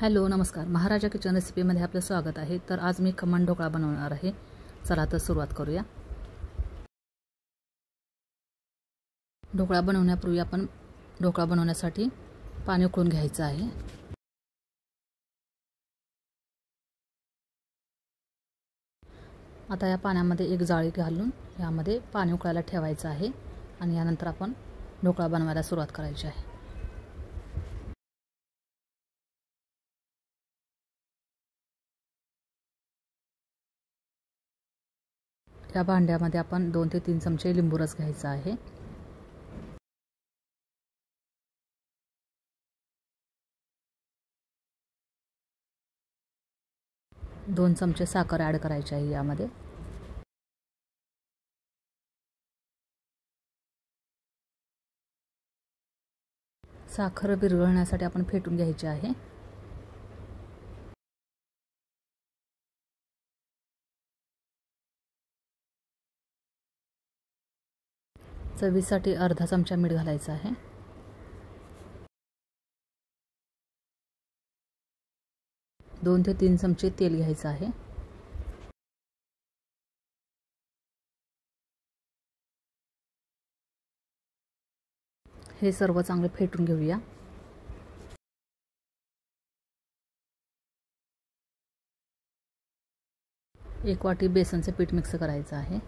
Hello नमस्कार, महाराजा kitchen रेसिपीमध्ये आपलं स्वागत आहे। तर आज मी खमण ढोकळा बनवणार आहे। चला तर सुरुवात करूया। ढोकळा बनवण्यापूर्वी आपण ढोकळा बनवण्यासाठी पाणी उकळून घ्यायचं आहे। आता या पाण्यामध्ये एक जाळी घालून यामध्ये पाणी उकळायला ठेवायचं आहे आणि यानंतर आपण ढोकळा बनवायला सुरुवात करायची आहे। या भांड्यामध्ये आपण 2 ते 3 चमचे लिंबू रस घ्यायचा आहे। दोन चमचे साखर ॲड करायची आहे यामध्ये। साखर विरघळण्यासाठी आपण फेटून घ्यायची आहे। चवीसाठी अर्धा चमचा मीठ घालायचं आहे। दोन ते 3 चमचे तेल घ्यायचं आहे। हे सर्व चांगले फेटून घेऊया। एक वाटी बेसनचे पीठ मिक्स करायचं आहे।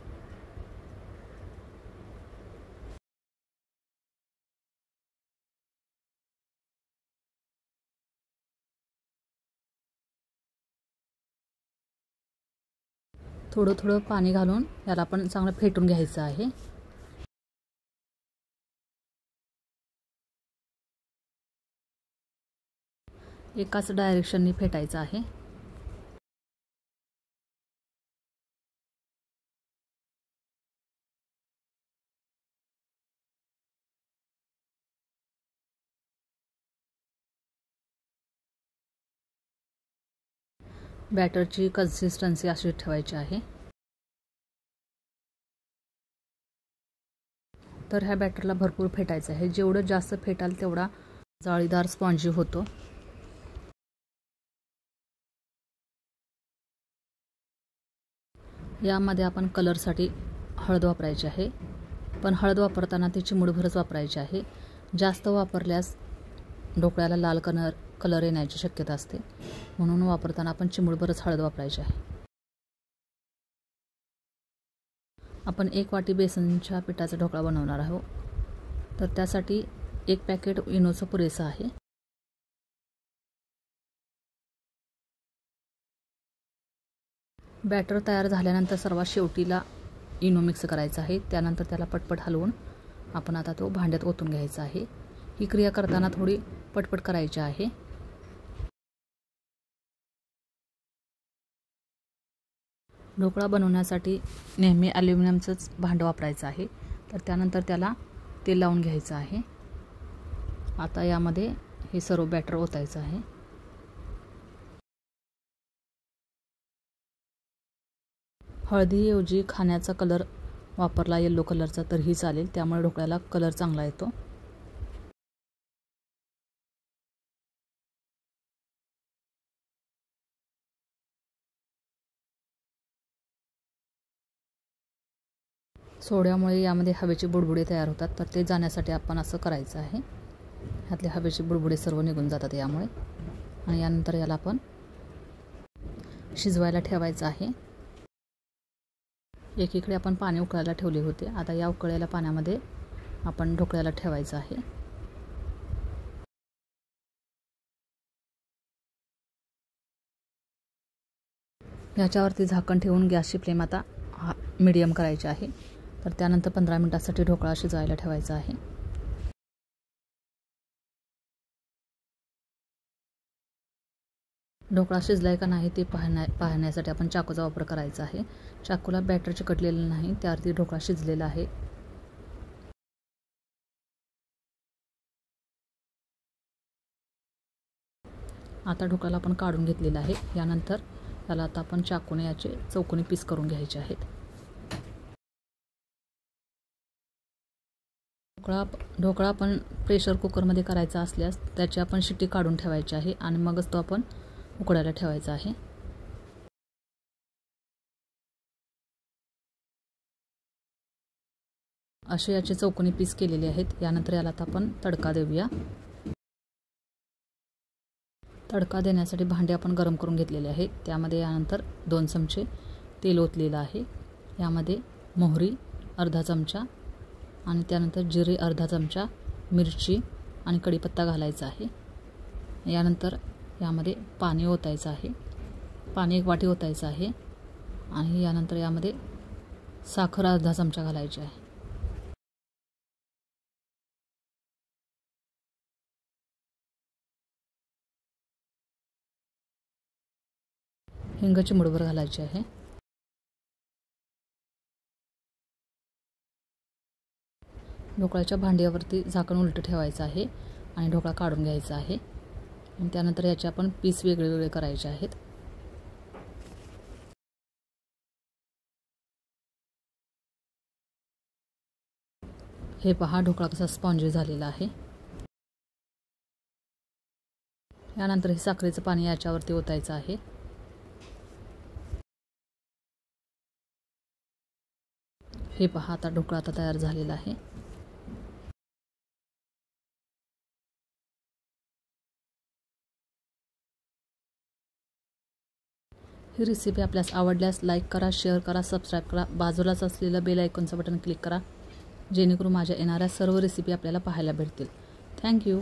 थोडं थोडं पाणी घालून याला आपण चांगलं फेटून घ्यायचं आहे। एकाच डायरेक्शननी फेटायचं आहे। बॅटरची कन्सिस्टन्सी अशी ठेवायची आहे। तर ह्या बॅटरला भरपूर फेटायचं आहे। जेवढं जास्त फेटाल तेवढा जाळीदार स्पॉन्जी होतो। यामध्ये आपण कलरसाठी हळद वापरायची आहे, पण हळद वापरताना ती चिमूटभरच वापरायची आहे। जास्त वापरल्यास ढोकळ्याला लाल कलर येण्याची शक्यता असते, म्हणून वापरताना आपण चिमूटभरच हळद वापरायची आहे। आपण 1 वाटी बेसनच्या पिठाचा ढोकळा बनवणार आहोत, तर त्यासाठी 1 पॅकेट इनोचं पुरेसं आहे। बॅटर तयार झाल्यानंतर सर्वात शेवटीला इनो मिक्स करायचा आहे। त्यानंतर त्याला पटपट हलवून आपण आता तो भांड्यात ओतून घ्यायचा आहे। ही क्रिया करताना थोडी पटपट करायची आहे। ढोकळा बनवण्यासाठी नेहमी ॲल्युमिनियमचंच भांडं वापरायचं आहे। तर त्यानंतर त्याला तेल लावून घ्यायचं आहे। आता यामध्ये हे सर्व बॅटर ओतायचं आहे। हळदीऐवजी खाण्याचा कलर वापरला येलो कलरचा तरीही चालेल, त्यामुळे ढोकळ्याला कलर चांगला येतो। सोड्यामुळे यामध्ये हवेचे बुडबुडे तयार होतात, तर ते जाण्यासाठी आपण असं करायचं आहे। ह्यातले हवेचे बुडबुडे सर्व निघून जातात यामुळे। आणि यानंतर याला आपण शिजवायला ठेवायचं आहे। एकीकडे आपण पाणी उकळायला ठेवले होते। आता या उकळलेल्या पाण्यामध्ये आपण ढोकळ्याला ठेवायचं आहे। याच्यावरती झाकण ठेवून गॅसची फ्लेम आता मीडियम करायची आहे। तर त्यानंतर 15 मिनिटांसाठी ढोकळा शिजवायला ठेवायचा आहे। ढोकळा शिजलाय का नाही ते पाहण्यासाठी आपण चाकूचा वापर करायचा आहे। चाकूला बॅटर चिकटलेलं नाही, त्यावरती ढोकळा शिजलेला आहे। आता ढोकळ्याला आपण काढून घेतलेला आहे। यानंतर त्याला आता आपण चाकूने याचे चौकोनी पीस करून घ्यायचे आहेत। ढोकळा आपण प्रेशर कुकरमध्ये करायचा असल्यास त्याची आपण शिट्टी काढून ठेवायची आहे आणि मगच तो आपण उकडायला ठेवायचा आहे. असे याचे चौकोनी पीस केलेले आहेत. यानंतर याला आता आपण तडका देऊया. तडका देण्यासाठी भांडे आपण गरम करून घेतलेले आहे. त्यामध्ये यानंतर 2 चमचे तेल ओतलेलं आहे. यामध्ये मोहरी अर्धा चमचा आणि त्यानंतर जिरे अर्धा चमचा, मिरची आणि कढीपत्ता घालायचा आहे. यानंतर यामध्ये पाणी ओतायचं आहे. पाणी 1 वाटी ओतायचं आहे आणि यानंतर यामध्ये साखर अर्धा चमचा घालायची आहे. हिंग चिमूटभर घालायची आहे. ढोकळ्याच्या भांड्यावरती झाकण उलटं ठेवायचं आहे आणि ढोकळा काढून घ्यायचा आहे. आणि त्यानंतर याचे आपण पीस वेगळे वेगळे करायचे आहेत. हे पहा ढोकळा कसा स्पॉन्जी झालेला आहे. यानंतर हे साखरेचं पाणी याच्यावरती ओतायचं आहे. हे पहा आता ढोकळा तयार झालेला आहे. ही रेसिपी आपल्यास आवडल्यास लाईक करा, शेअर करा, सबस्क्राईब करा. बाजूलाच असलेलं बेल आयकॉनचं बटन क्लिक करा जेणेकरून माझ्या येणाऱ्या सर्व रेसिपी आपल्याला पाहायला भेटतील. थँक्यू.